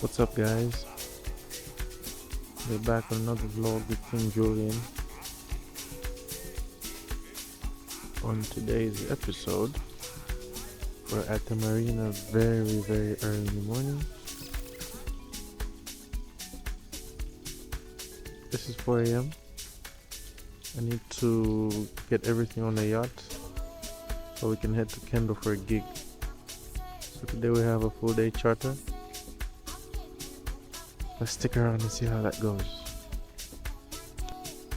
What's up, guys? We're back on another vlog with King Julian. On today's episode, we're at the marina very early in the morning. This is 4 a.m. I need to get everything on the yacht so we can head to Kendal for a gig. So today we have a full day charter. Let's stick around and see how that goes.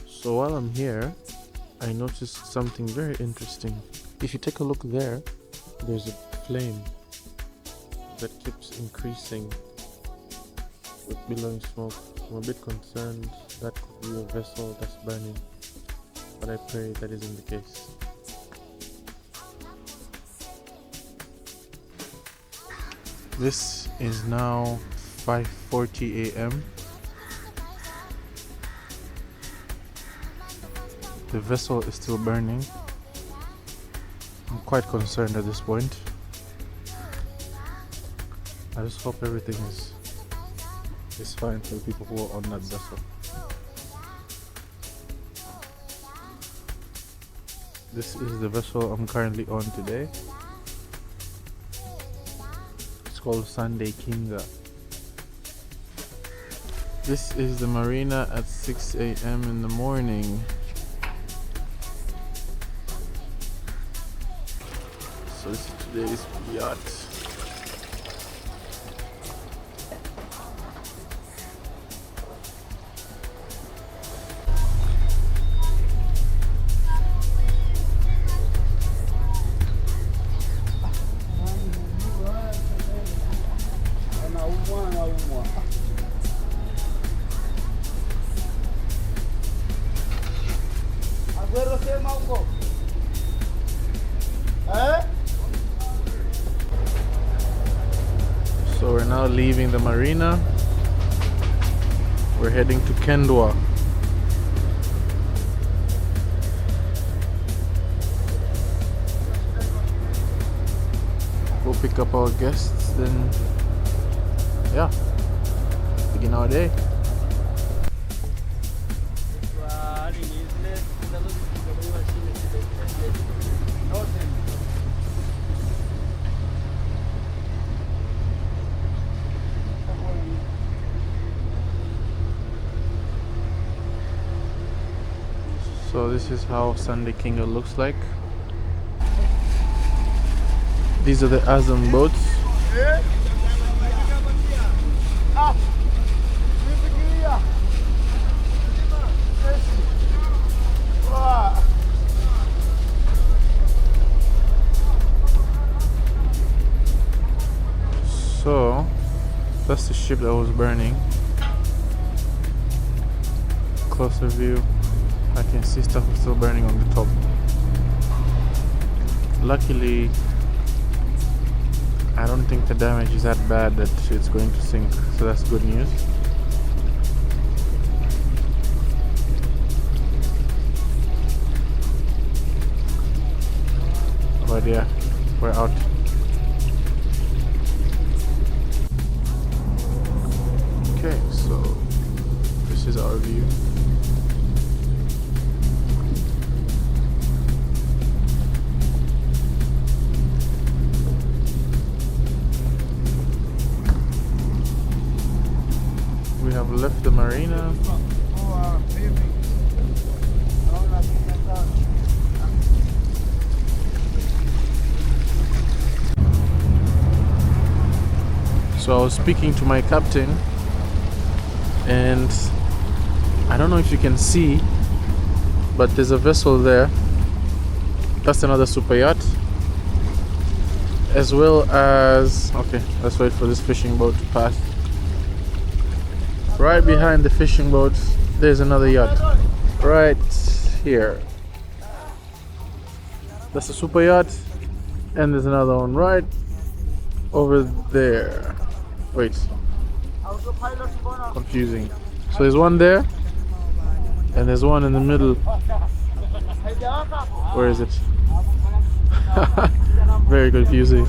So while I'm here, I noticed something very interesting. If you take a look there, there's a flame that keeps increasing with billowing smoke. I'm a bit concerned that could be a vessel that's burning, but I pray that isn't the case. This is now 5:40 a.m. The vessel is still burning. I'm quite concerned at this point. I just hope everything is fine for the people who are on that vessel. This is the vessel I'm currently on today. It's called Sunday Kinga. This is the marina at 6 a.m. in the morning. So this is today's yacht. So we're now leaving the marina. We're heading to Kendwa. We'll pick up our guests, then yeah, begin our day. So this is how Sunday Kinga looks like. These are the Azam boats. So that's the ship that was burning. Closer view. I can see stuff is still burning on the top. Luckily, I don't think the damage is that bad that it's going to sink, so that's good news. But yeah, we're out. Okay, so this is our view. We have left the marina. So I was speaking to my captain, and I don't know if you can see, but there's a vessel there. That's another super yacht, as well as, okay, let's wait for this fishing boat to pass. Right behind the fishing boat, there's another yacht. Right here. That's a super yacht. And there's another one right over there. Wait. Confusing. So there's one there. And there's one in the middle. Where is it? Very confusing.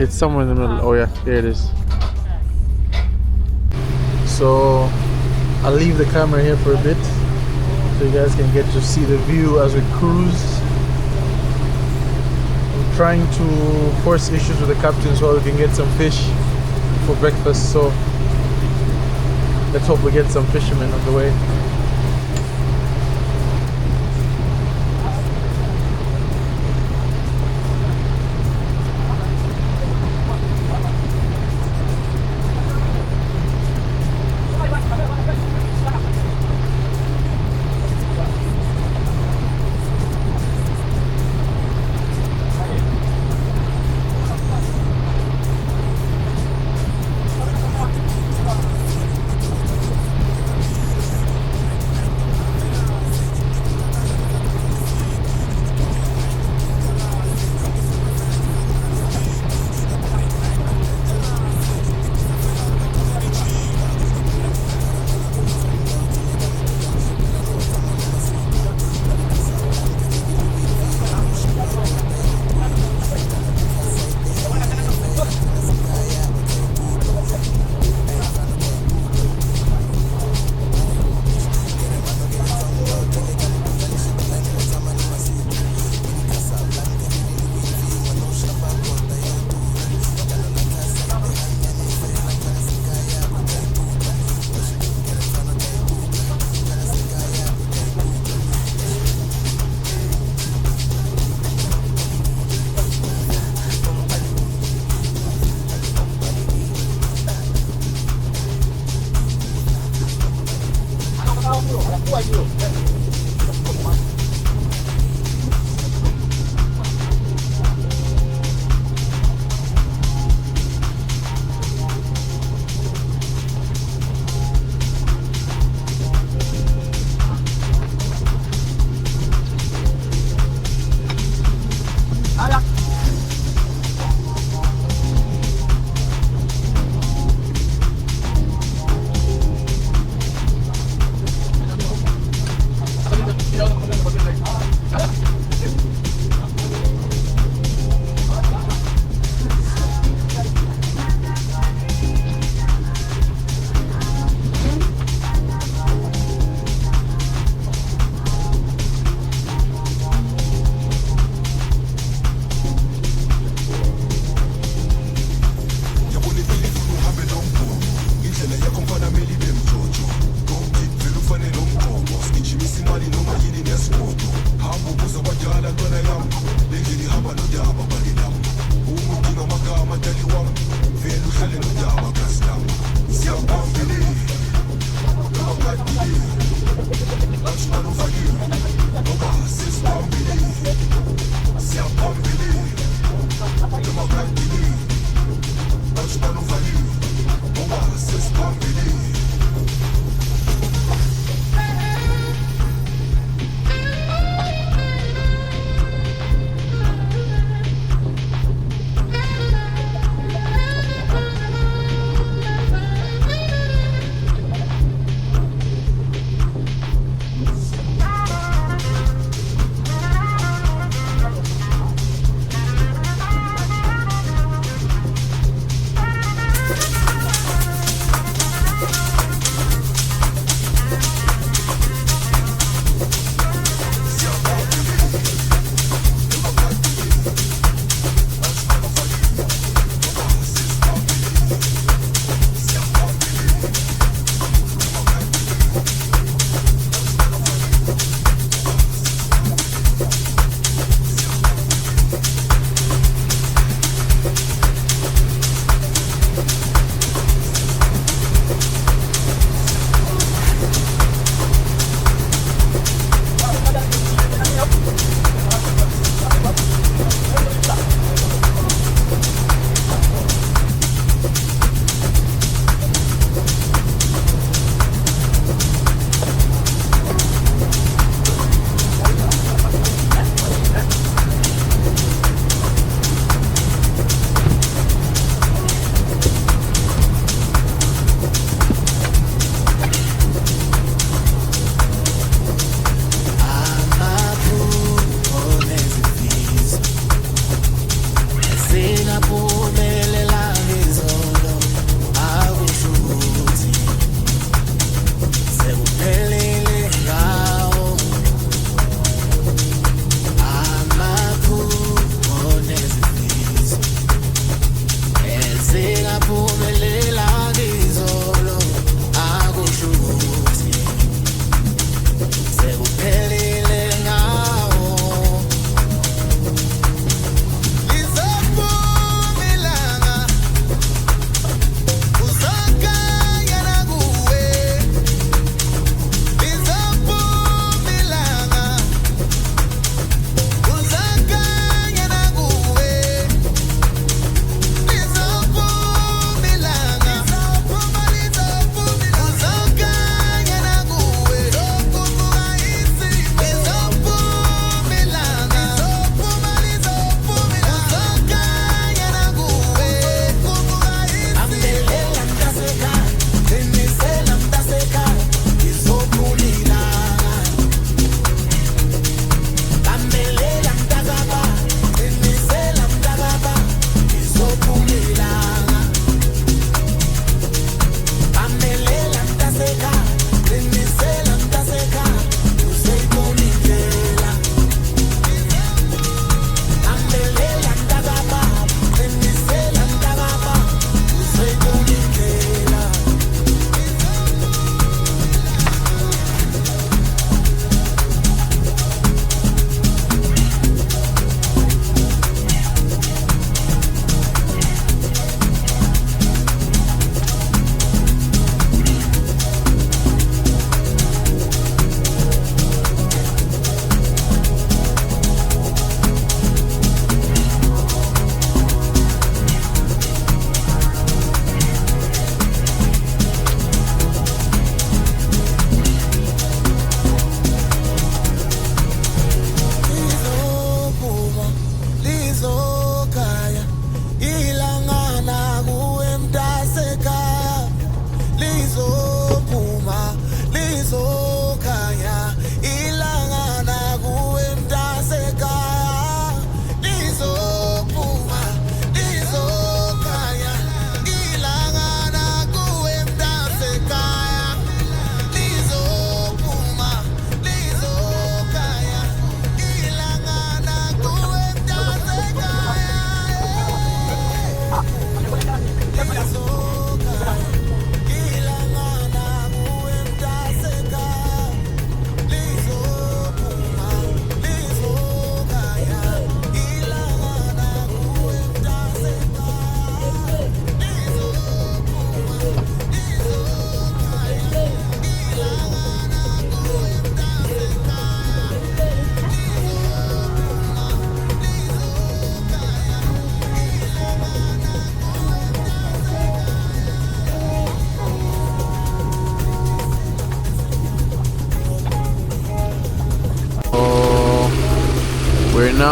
It's somewhere in the middle. Oh yeah, there it is. So I'll leave the camera here for a bit so you guys can get to see the view as we cruise. I'm trying to force issues with the captain so we can get some fish for breakfast. So let's hope we get some fishermen on the way.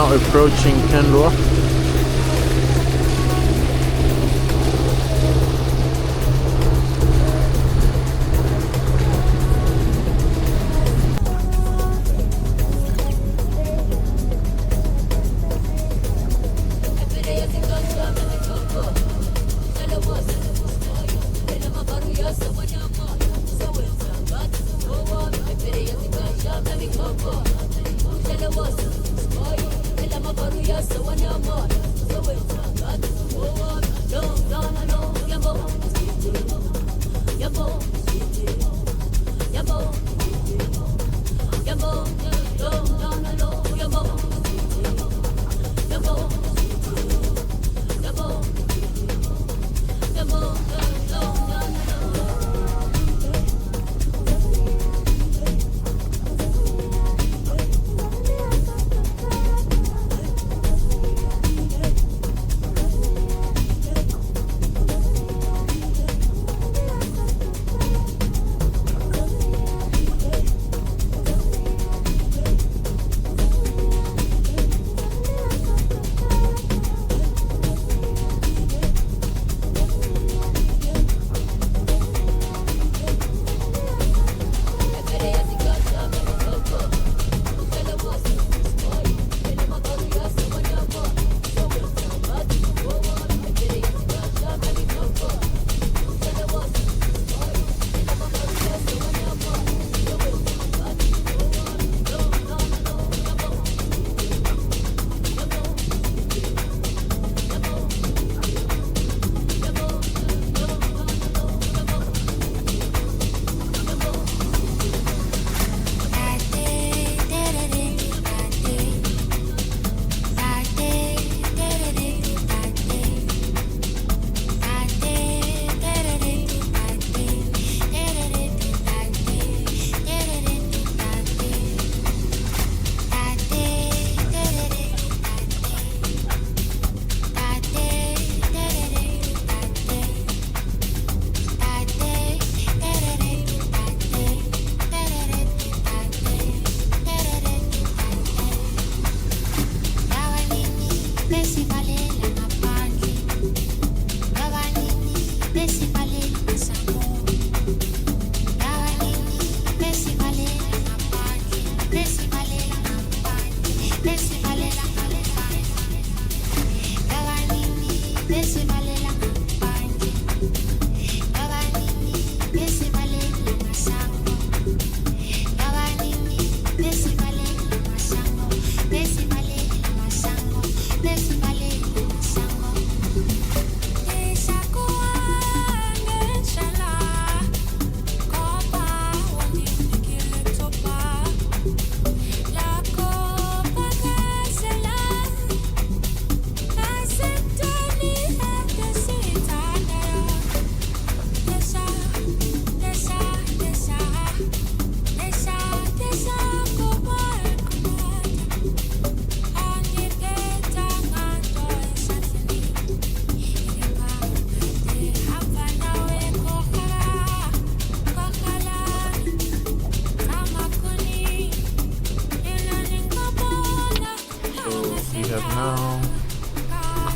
now approaching Kendwa.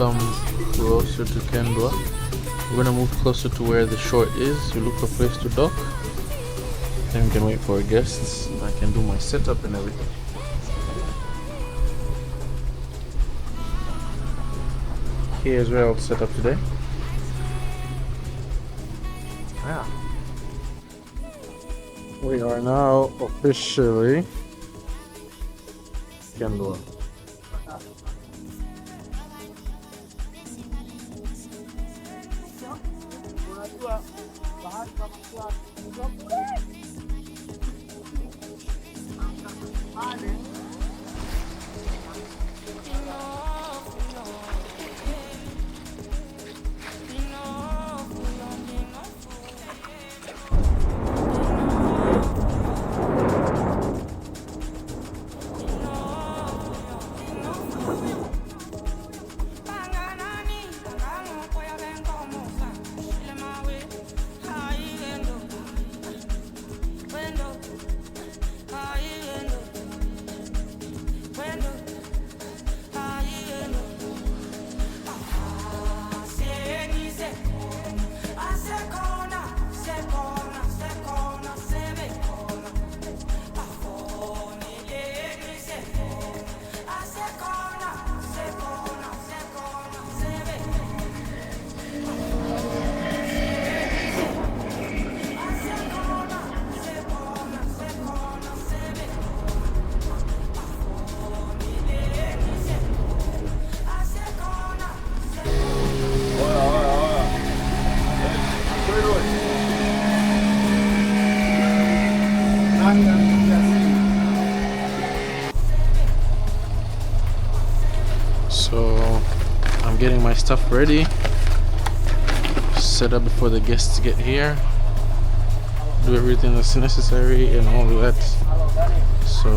Come closer to Kendwa. We're gonna move closer to where the shore is. We look for a place to dock. Then we can wait for our guests. I can do my setup and everything. Here's where I'll set up today. Yeah. We are now officially Kendwa. stuff ready, set up before the guests get here, do everything that's necessary and all of that. So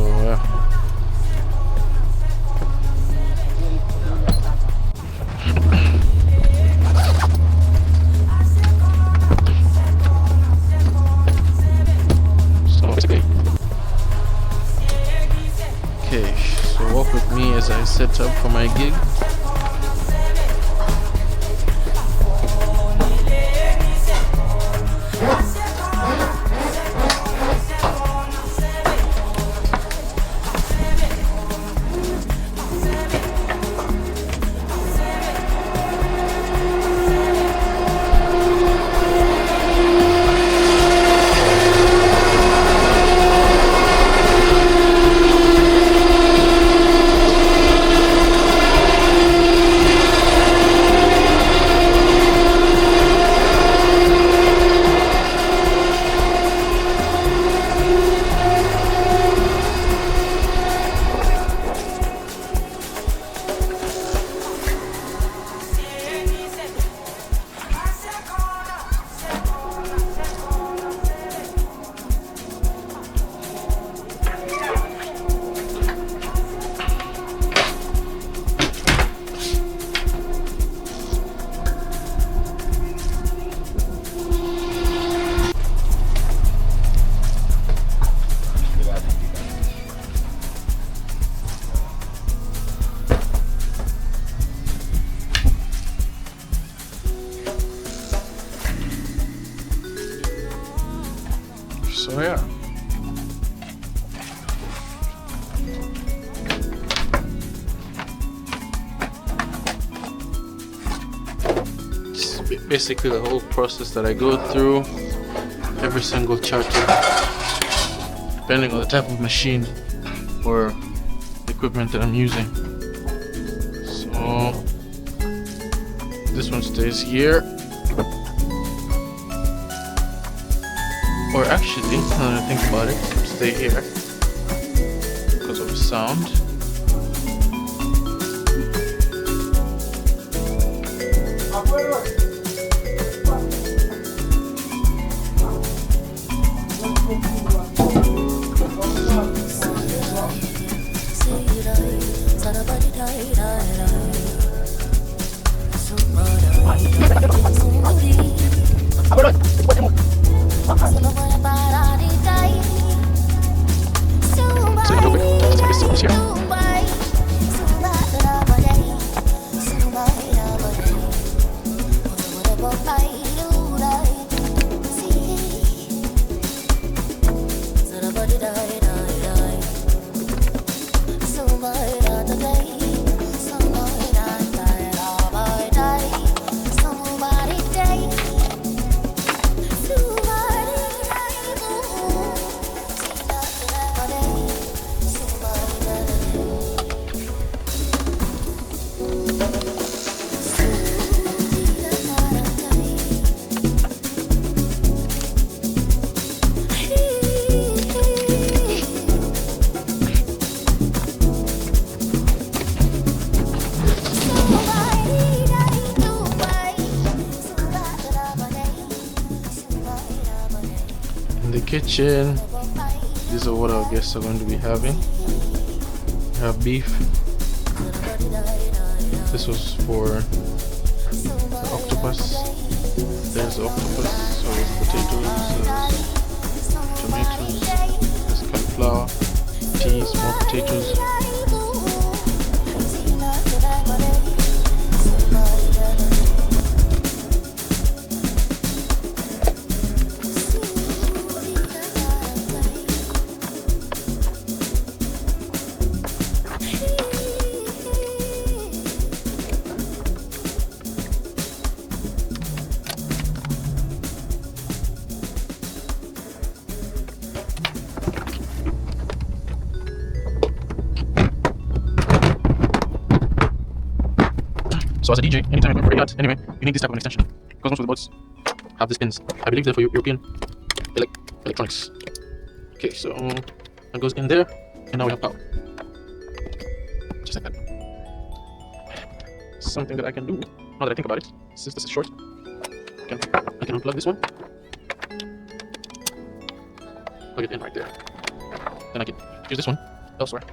okay, so walk with me as I set up for my gig. So yeah. It's basically the whole process that I go through, every single charter, depending on the type of machine or equipment that I'm using. So this one stays here. Or actually, now that I think about it, stay here because of the sound. The kitchen, these are what our guests are going to be having. We have beef. This was for the octopus. There's the octopus, so there's potatoes, there's tomatoes, there's cauliflower, peas, more potatoes. So as a DJ, anytime you're out, anyway, you need this type of an extension. Because most of the boats have these pins. I believe they're for European electronics. Okay, so that goes in there, and now we have power. Just like that. Something that I can do. Now that I think about it, since this is short, I can unplug this one, plug it in right there. Then I can use this one elsewhere.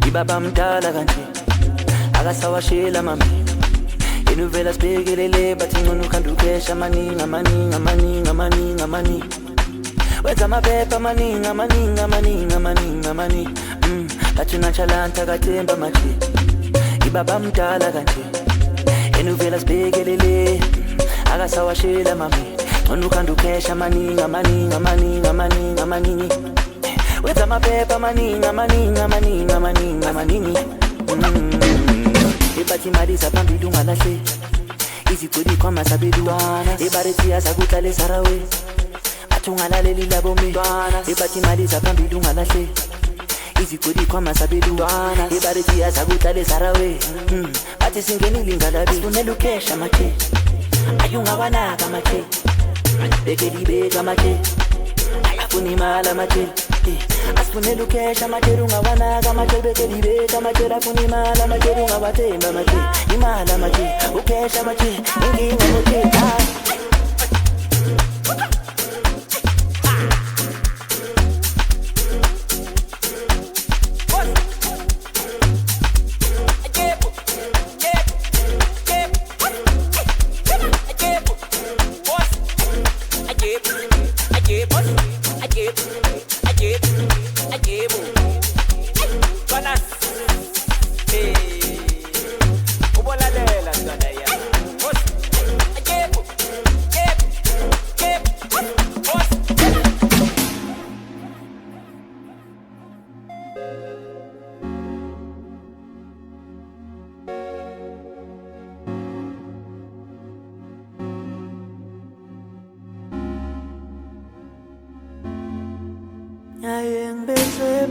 Ibaba mdala kanje akasawashela mami inuvela sibekelele bathi ngcono khandukesha maningi wenza amaphepha maningi bathi unatshalanta kathemba manje ibaba mdala kanje inuvela sibekelele akasawashela mami ngcono khandukesha maningi wenza amaphepha maningi ebathi imali zaphambili ungalahle izigcweli khwama sabelu ebarethi yazakuhlala esarawe athi ungalaleli labome ebathi imali zaphambili ungalahle izigcweli khwama sabelu ebarethi yazakuhlala esarawe athi singenile ngalabi sifunela ukhesha makhe ayungawanaka makhe bekelibeka makhe ayafuna imali makhe asifunela ukhesha amatshela ungawanaka amatshela bekelibeka amatshela afuna imali amatshela ungawathemba amatshela imali amatshela ukhesha amatshela inkinga amatshela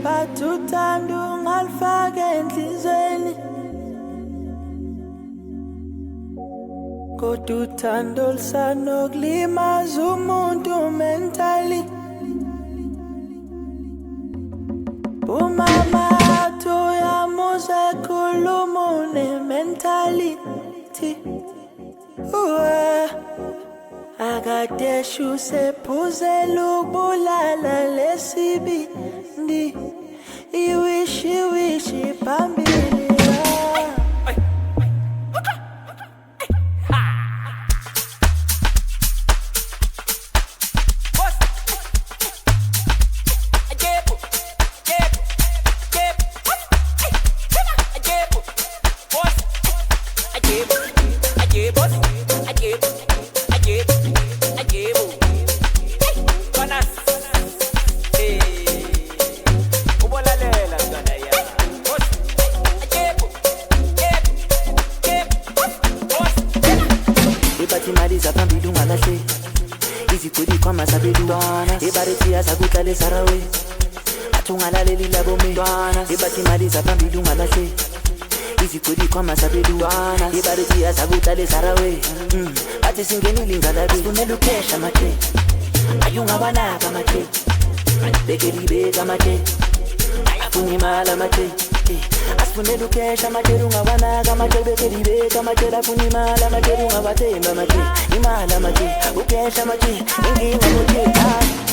but uthando ungalifaka enhlizweni kodwa uthando lusanokulimaza umuntu mentally umama uyamuza khuluma une-mentality akadesha usephuzela ukubulala lesibindi iwishi phambili imali zaphambili ungalahle izigwili kwamasabelu ebarithi azakuhlale sarawe athi ungalaleli labome ebathi imali zaphambili ungalahle izigwili kwamasabelu ebarithi azakuhlale sarawe athi singenile ingalabi funela ukhesha mathe ayungabanaka mathe bekelibeka mathe afuna imali amathe asifunela ukhesha amathe ungabanaka amathe bekelibeka amathe afuna imali amathe ungabathemba amathe imali amathe ukhesha amathe inginga amathe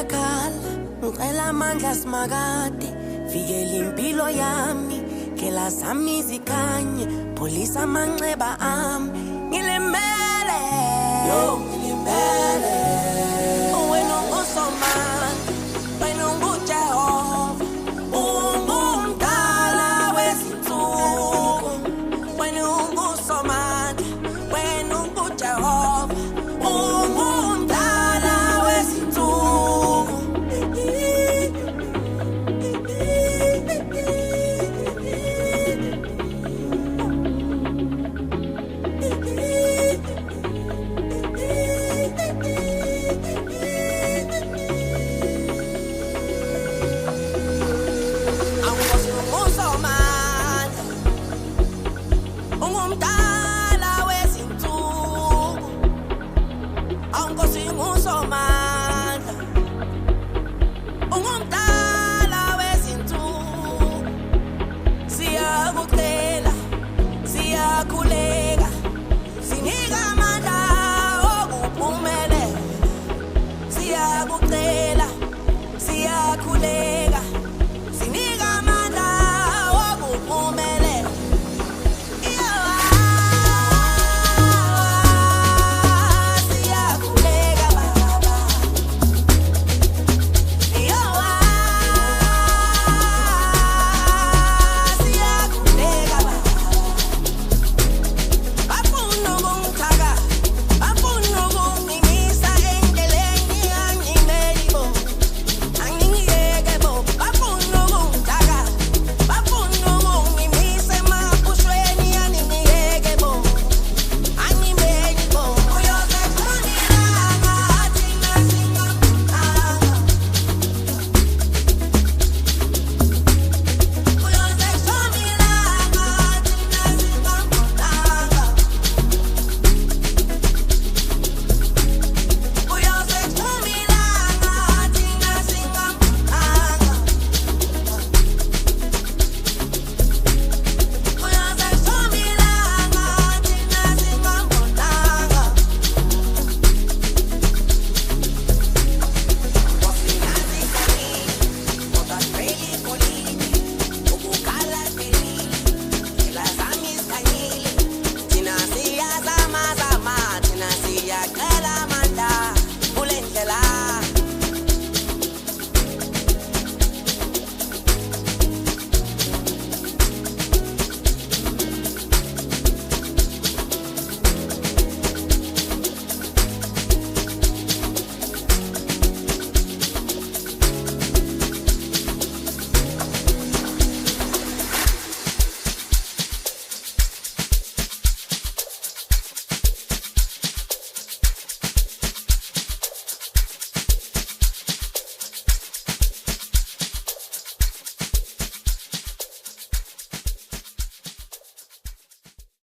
ngiyakhala ngicela amandla simakade vikela impilo yami ngela sami zikhanye pholisa amanxeba ami ngilimele yo ngilimele